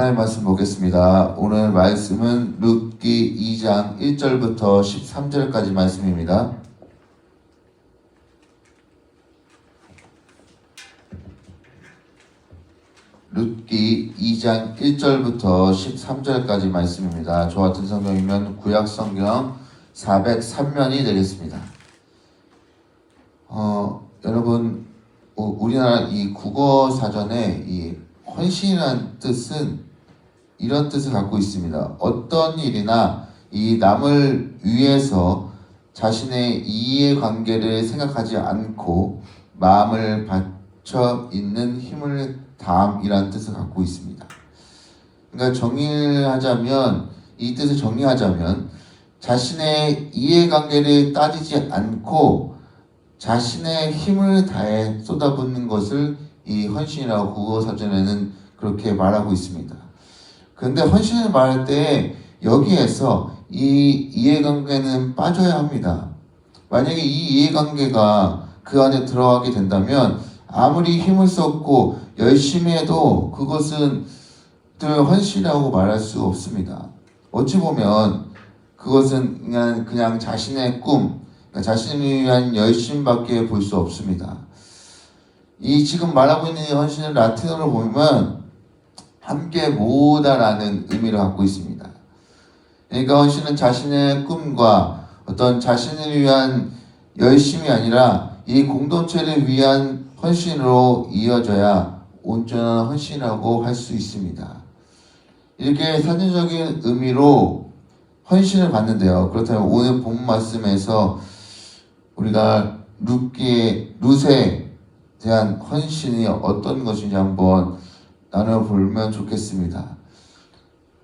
하나님 말씀 보겠습니다. 오늘 말씀은 룻기 2장 1절부터 13절까지 말씀입니다. 룻기 2장 1절부터 13절까지 말씀입니다. 저 같은 성경이면 구약 성경 403면이 되겠습니다. 여러분, 우리나라 이 국어 사전에 이 헌신이라는 뜻은 이런 뜻을 갖고 있습니다. 어떤 일이나 이 남을 위해서 자신의 이해관계를 생각하지 않고 마음을 바쳐 있는 힘을 다함이라는 뜻을 갖고 있습니다. 그러니까 이 뜻을 정리하자면 자신의 이해관계를 따지지 않고 자신의 힘을 다해 쏟아붓는 것을 이 헌신이라고 국어사전에는 그렇게 말하고 있습니다. 그런데 헌신을 말할 때 여기에서 이 이해관계는 빠져야 합니다. 만약에 이 이해관계가 그 안에 들어가게 된다면 아무리 힘을 쏟고 열심히 해도 그것은 헌신이라고 말할 수 없습니다. 어찌 보면 그것은 그냥 자신의 꿈, 자신을 위한 열심밖에 볼 수 없습니다. 이 지금 말하고 있는 이 헌신을 라틴어로 보면 함께 모으다라는 의미를 갖고 있습니다. 그러니까 헌신은 자신의 꿈과 어떤 자신을 위한 열심이 아니라 이 공동체를 위한 헌신으로 이어져야 온전한 헌신이라고 할 수 있습니다. 이렇게 사전적인 의미로 헌신을 받는데요. 그렇다면 오늘 본 말씀에서 우리가 룻에 대한 헌신이 어떤 것인지 한번 나눠보면 좋겠습니다.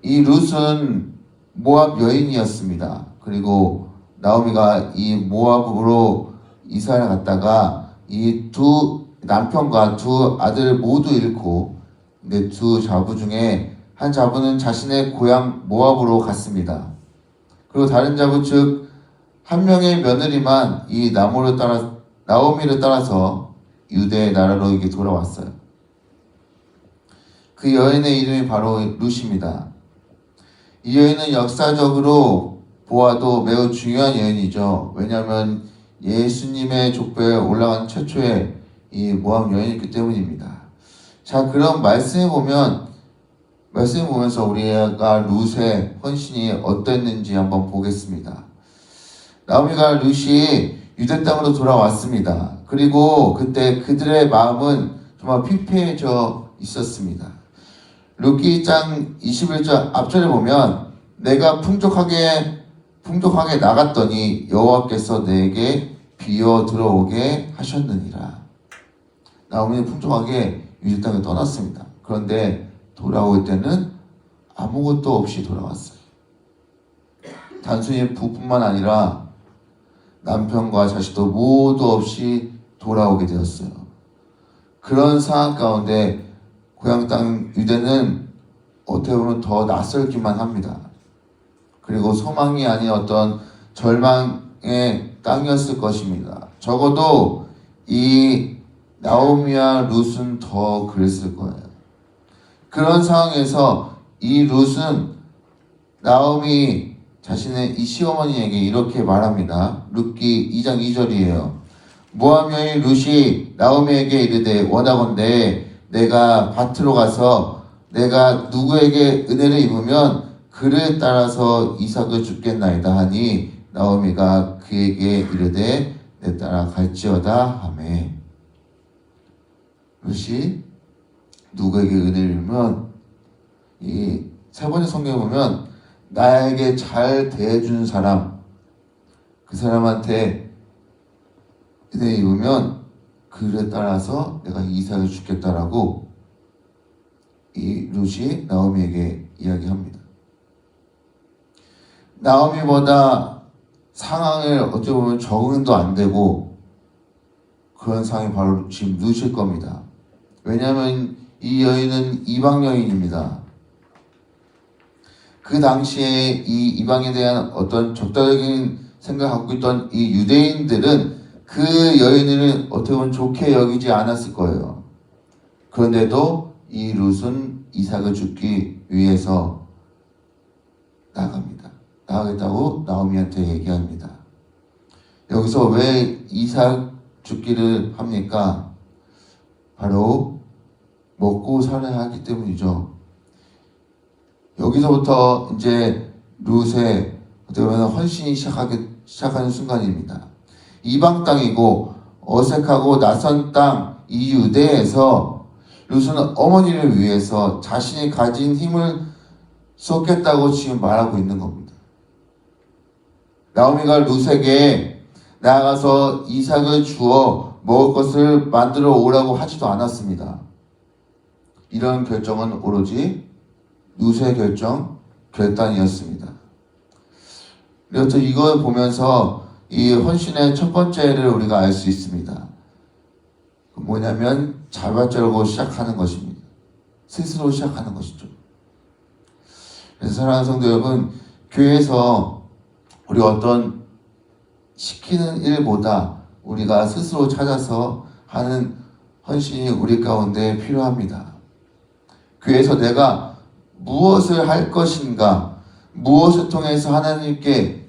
이 룻은 모압 여인이었습니다. 그리고 나오미가 이 모압으로 이사를 갔다가 이 두 남편과 두 아들을 모두 잃고 두 자부 중에 한 자부는 자신의 고향 모압으로 갔습니다. 그리고 다른 자부 즉 한 명의 며느리만 이 나오미를 따라서 유대 나라로 이게 돌아왔어요. 그 여인의 이름이 바로 룻입니다. 이 여인은 역사적으로 보아도 매우 중요한 여인이죠. 왜냐하면 예수님의 족보에 올라간 최초의 이 모압 여인이기 때문입니다. 자, 그럼 말씀을 보면서 우리가 룻의 헌신이 어땠는지 한번 보겠습니다. 나오미가 룻이 유대 땅으로 돌아왔습니다. 그리고 그때 그들의 마음은 정말 피폐해져 있었습니다. 룻기 1장 21절 앞절에 보면 내가 풍족하게 나갔더니 여호와께서 내게 비어 들어오게 하셨느니라. 나오미는 풍족하게 유대 땅을 떠났습니다. 그런데 돌아올 때는 아무것도 없이 돌아왔어요. 단순히 부뿐만 아니라 남편과 자식도 모두 없이 돌아오게 되었어요. 그런 상황 가운데 고향 땅 유대는 어떻게 보면 더 낯설기만 합니다. 그리고 소망이 아닌 어떤 절망의 땅이었을 것입니다. 적어도 이 나오미와 룻은 더 그랬을 거예요. 그런 상황에서 이 룻은 나오미 자신의 이 시어머니에게 이렇게 말합니다. 룻기 2장 2절이에요. 모압 여인 룻이 나오미에게 이르되 원하건대 내가 밭으로 가서 내가 누구에게 은혜를 입으면 그를 따라서 이삭을 줍겠나이다 하니 나오미가 그에게 이르되 내 따라 갈지어다 하매. 룻이 누구에게 은혜를 입으면 이 세 번째 성경에 보면 나에게 잘 대해준 사람, 그 사람한테 은혜 입으면 그에 따라서 내가 이삭을 주겠다라고 이 룻이 나오미에게 이야기합니다. 나오미보다 상황을 어떻게 보면 적응도 안 되고 그런 상황이 바로 지금 룻일 겁니다. 왜냐하면 이 여인은 이방 여인입니다. 그 당시에 이 이방에 대한 어떤 적대적인 생각을 갖고 있던 이 유대인들은 그 여인을 어떻게 보면 좋게 여기지 않았을 거예요. 그런데도 이 룻은 이삭을 주기 위해서 나갑니다. 나가겠다고 나오미한테 얘기합니다. 여기서 왜 이삭 죽기를 합니까? 바로 먹고 살아야 하기 때문이죠. 여기서부터 이제 룻의 어떻게 보면 헌신이 시작하는 순간입니다. 이방 땅이고 어색하고 낯선 땅 이 유대에서 룻은 어머니를 위해서 자신이 가진 힘을 쏟겠다고 지금 말하고 있는 겁니다. 나오미가 룻에게 나아가서 이삭을 주어 먹을 것을 만들어 오라고 하지도 않았습니다. 이런 결정은 오로지 룻의 결단이었습니다. 그래서 이걸 보면서 이 헌신의 첫 번째를 우리가 알 수 있습니다. 뭐냐면 자발적으로 시작하는 것입니다. 스스로 시작하는 것이죠. 그래서 사랑하는 성도 여러분, 교회에서 우리 어떤 시키는 일보다 우리가 스스로 찾아서 하는 헌신이 우리 가운데 필요합니다. 교회에서 내가 무엇을 할 것인가, 무엇을 통해서 하나님께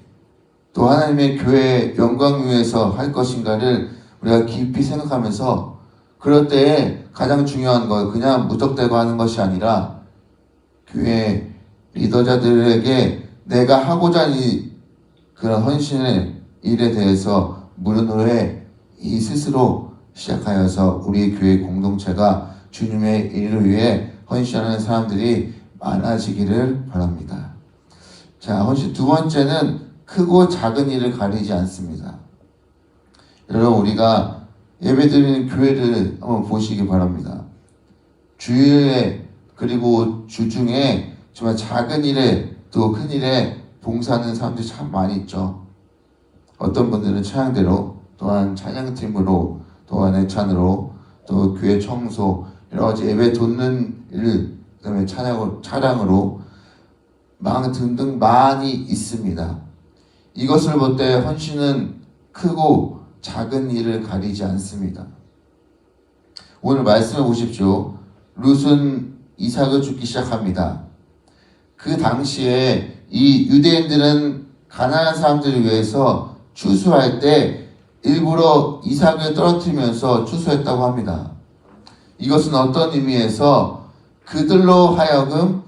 또 하나님의 교회의 영광 위해서 할 것인가를 우리가 깊이 생각하면서 그럴 때에 가장 중요한 것, 그냥 무턱대고 하는 것이 아니라 교회 리더자들에게 내가 하고자 하는 그런 헌신의 일에 대해서 물은 후에 이 스스로 시작하여서 우리 교회 공동체가 주님의 일을 위해 헌신하는 사람들이 많아지기를 바랍니다. 자, 헌신 두 번째는 크고 작은 일을 가리지 않습니다. 여러분, 우리가 예배드리는 교회를 한번 보시기 바랍니다. 주일에 그리고 주중에 정말 작은 일에 또 큰 일에 봉사하는 사람들이 참 많이 있죠. 어떤 분들은 찬양대로, 또한 찬양팀으로, 또한 애찬으로, 또 교회 청소, 여러 가지 예배 돕는 일, 그 다음에 차량으로 등등 많이 있습니다. 이것을 볼 때 헌신은 크고 작은 일을 가리지 않습니다. 오늘 말씀을 보십시오. 룻은 이삭을 죽기 시작합니다. 그 당시에 이 유대인들은 가난한 사람들을 위해서 추수할 때 일부러 이삭을 떨어뜨리면서 추수했다고 합니다. 이것은 어떤 의미에서 그들로 하여금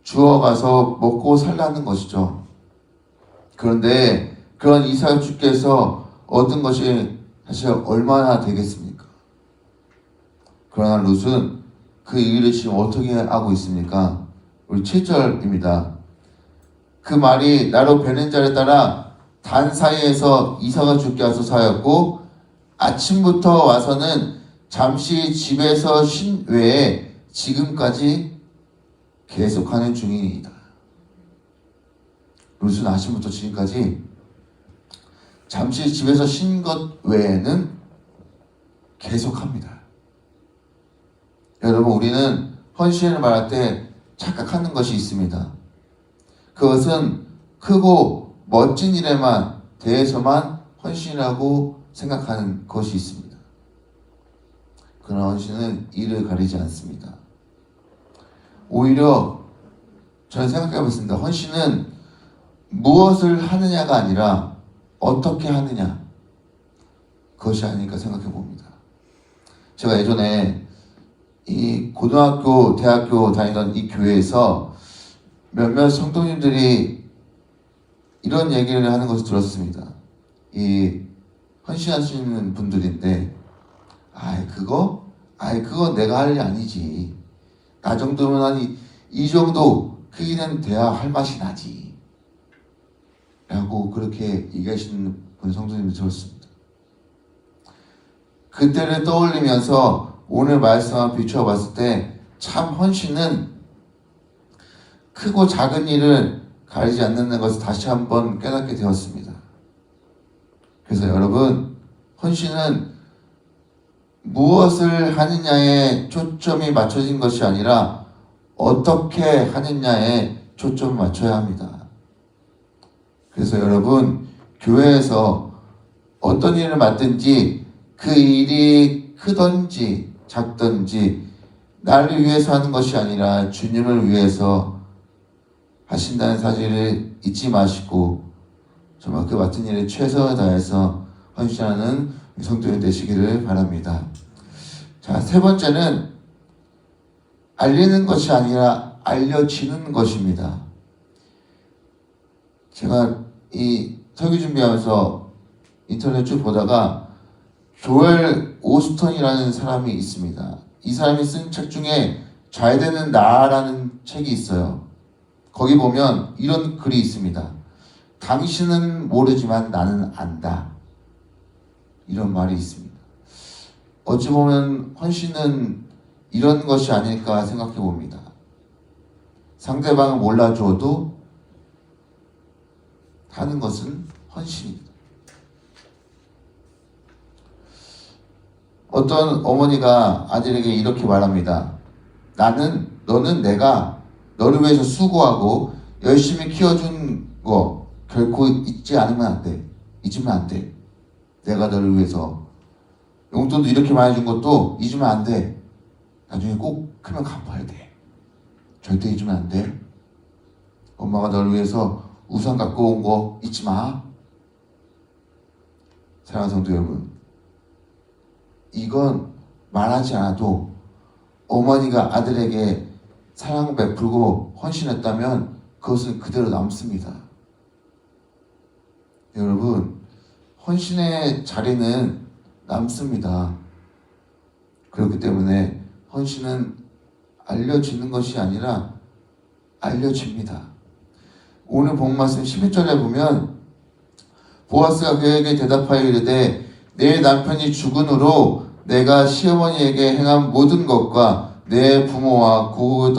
주워가서 먹고 살라는 것이죠. 그런데 그런 이삭 주께서 얻은 것이 사실 얼마나 되겠습니까? 그러나 룻은 그 일을 지금 어떻게 하고 있습니까? 우리 7절입니다. 그 말이 나로 베는 자를 따라 단 사이에서 이삭을 죽게 하소서 하였고 아침부터 와서는 잠시 집에서 쉰 외에 지금까지 계속하는 중이니이다. 룻은 아침부터 지금까지 잠시 집에서 쉰 것 외에는 계속합니다. 여러분, 우리는 헌신을 말할 때 착각하는 것이 있습니다. 그것은 크고 멋진 일에만 대해서만 헌신이라고 생각하는 것이 있습니다. 그러나 헌신은 일을 가리지 않습니다. 오히려 저는 생각해 봤습니다. 헌신은 무엇을 하느냐가 아니라 어떻게 하느냐, 그것이 아닐까 생각해 봅니다. 제가 예전에 이 고등학교, 대학교 다니던 이 교회에서 몇몇 성도님들이 이런 얘기를 하는 것을 들었습니다. 이 헌신하시는 분들인데, 그거 내가 할 일이 아니지. 나 정도면 이 정도 크기는 돼야 할 맛이 나지. 라고 그렇게 얘기하시는 분 성도님들 들었습니다. 그때를 떠올리면서 오늘 말씀을 비추어 봤을 때 참 헌신은 크고 작은 일을 가리지 않는 것을 다시 한번 깨닫게 되었습니다. 그래서 여러분, 헌신은 무엇을 하느냐에 초점이 맞춰진 것이 아니라 어떻게 하느냐에 초점을 맞춰야 합니다. 그래서 여러분, 교회에서 어떤 일을 맡든지 그 일이 크든지 작든지 나를 위해서 하는 것이 아니라 주님을 위해서 하신다는 사실을 잊지 마시고 정말 그 맡은 일에 최선을 다해서 헌신하는 성도님 되시기를 바랍니다. 자, 세 번째는 알리는 것이 아니라 알려지는 것입니다. 제가 이 설교 준비하면서 인터넷 쭉 보다가 조엘 오스턴이라는 사람이 있습니다. 이 사람이 쓴 책 중에 잘 되는 나라는 책이 있어요. 거기 보면 이런 글이 있습니다. 당신은 모르지만 나는 안다. 이런 말이 있습니다. 어찌 보면 헌신은 이런 것이 아닐까 생각해 봅니다. 상대방은 몰라줘도 하는 것은 헌신입니다. 어떤 어머니가 아들에게 이렇게 말합니다. 너는 내가 너를 위해서 수고하고 열심히 키워준 거 결코 잊으면 안 돼. 내가 너를 위해서 용돈도 이렇게 많이 준 것도 잊으면 안 돼. 나중에 꼭 크면 갚아야 돼. 절대 잊으면 안 돼. 엄마가 너를 위해서 우산 갖고 온 거 잊지 마. 사랑하는 성도 여러분, 이건 말하지 않아도 어머니가 아들에게 사랑을 베풀고 헌신했다면 그것은 그대로 남습니다. 여러분, 헌신의 자리는 남습니다. 그렇기 때문에 헌신은 알려지는 것이 아니라 알려집니다. 오늘 본 말씀 11절에 보면 보아스가 그에게 대답하여 이르되 내 남편이 죽은 후로 내가 시어머니에게 행한 모든 것과 내 부모와 고국을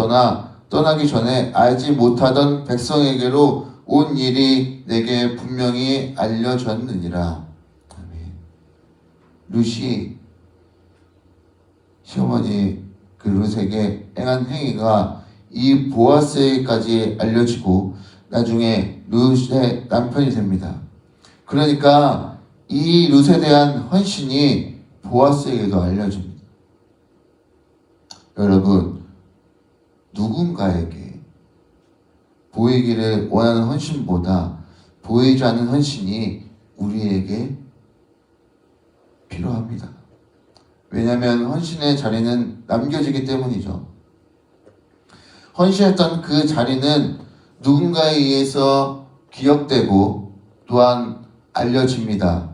떠나기 전에 알지 못하던 백성에게로 온 일이 내게 분명히 알려졌느니라. 아멘. 룻이 시어머니 그 룻에게 행한 행위가 이 보아스에게까지 알려지고 나중에 룻의 남편이 됩니다. 그러니까 이 룻에 대한 헌신이 보아스에게도 알려집니다. 여러분, 누군가에게 보이기를 원하는 헌신보다 보이지 않는 헌신이 우리에게 필요합니다. 왜냐하면 헌신의 자리는 남겨지기 때문이죠. 헌신했던 그 자리는 누군가에 의해서 기억되고 또한 알려집니다.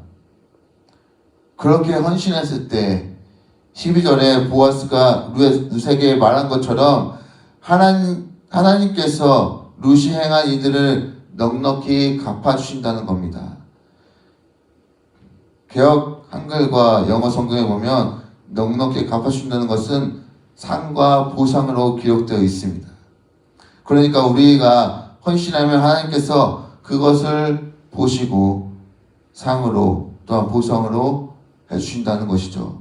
그렇게 헌신했을 때 12절에 보아스가 룻에게 말한 것처럼 하나님께서 룻이 행한 이들을 넉넉히 갚아주신다는 겁니다. 개역 한글과 영어 성경에 보면 넉넉히 갚아주신다는 것은 상과 보상으로 기록되어 있습니다. 그러니까 우리가 헌신하면 하나님께서 그것을 보시고 상으로 또한 보상으로 해주신다는 것이죠.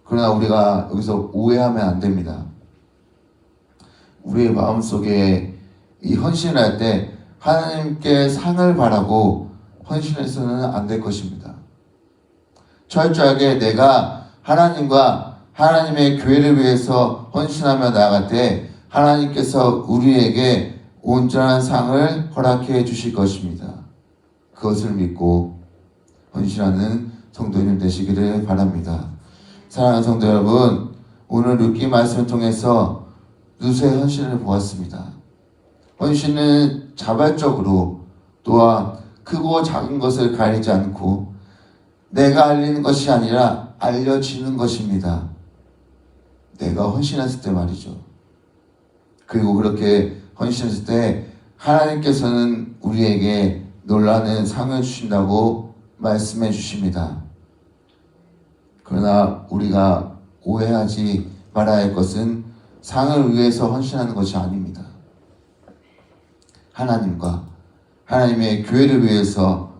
그러나 우리가 여기서 오해하면 안 됩니다. 우리의 마음속에 이 헌신을 할 때 하나님께 상을 바라고 헌신해서는 안 될 것입니다. 철저하게 내가 하나님과 하나님의 교회를 위해서 헌신하며 나아갈 때 하나님께서 우리에게 온전한 상을 허락해 주실 것입니다. 그것을 믿고 헌신하는 성도님 되시기를 바랍니다. 사랑하는 성도 여러분, 오늘 룻기 말씀을 통해서 룻의 헌신을 보았습니다. 헌신은 자발적으로 또한 크고 작은 것을 가리지 않고 내가 알리는 것이 아니라 알려지는 것입니다. 내가 헌신했을 때 말이죠. 그리고 그렇게 헌신했을 때 하나님께서는 우리에게 놀라는 상을 주신다고 말씀해 주십니다. 그러나 우리가 오해하지 말아야 할 것은 상을 위해서 헌신하는 것이 아닙니다. 하나님과 하나님의 교회를 위해서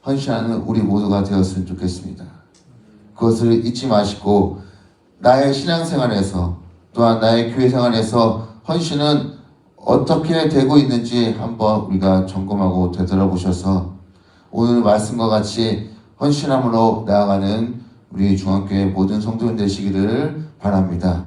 헌신하는 우리 모두가 되었으면 좋겠습니다. 그것을 잊지 마시고 나의 신앙생활에서 또한 나의 교회 생활에서 헌신은 어떻게 되고 있는지 한번 우리가 점검하고 되돌아보셔서 오늘 말씀과 같이 헌신함으로 나아가는 우리 중앙교회 모든 성도님 되시기를 바랍니다.